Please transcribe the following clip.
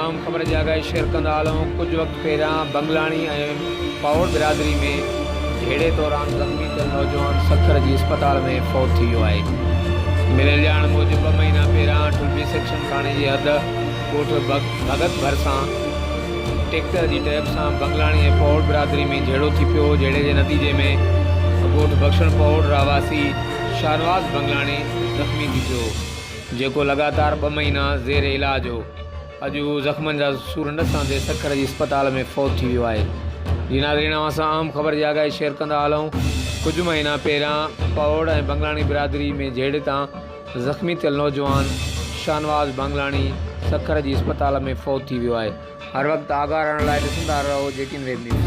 आम ख़बर जी आगाही शेयर कंदा हलूं। कुछ वक़्त पहिरियां बंगलाणी ऐं पावड़ बिरादरी में झेड़े दौरान ज़ख़्मी थियल नौजवान सखर जी अस्पताल में फ़ौत थी वियो आहे। मिलियल ॼाण मूजिबि 2 महीना पहिरियां ठुल्बी सेक्शन थाणे जी हद ॻोठ भगत भरिसां ट्रैक्टर जी टैब सां बंगलाणी ऐं पावड़ बिरादरी में झेड़ो थी पियो। झेड़े जे नतीजे में ॻोठ बख्शण पावड़ रहवासी शाहनवाज़ बंगलाणी ज़ख़्मी थी पियो, जेको लगातार 2 महीना ज़ेर इलाज हो। अॼु ज़ख़्मनि जा सूरन सां ते सखर जी अस्पताल में फ़ौत थी वियो आहे। जी नाज़रीन, असां आम ख़बर जी आगाही शेयर कंदा हलूं। कुझु महीना पहिरियां पावड़ ऐं बंगलाणी बिरादरी में झेड़े तां ज़ख़्मी थियल नौजवान शाहनवाज़ बंगलाणी सखर जी अस्पताल में फ़ौत थी वियो आहे। हर वक़्तु आगाह रहण लाइ ॾिसंदा रहो JTN वेब न्यूज़।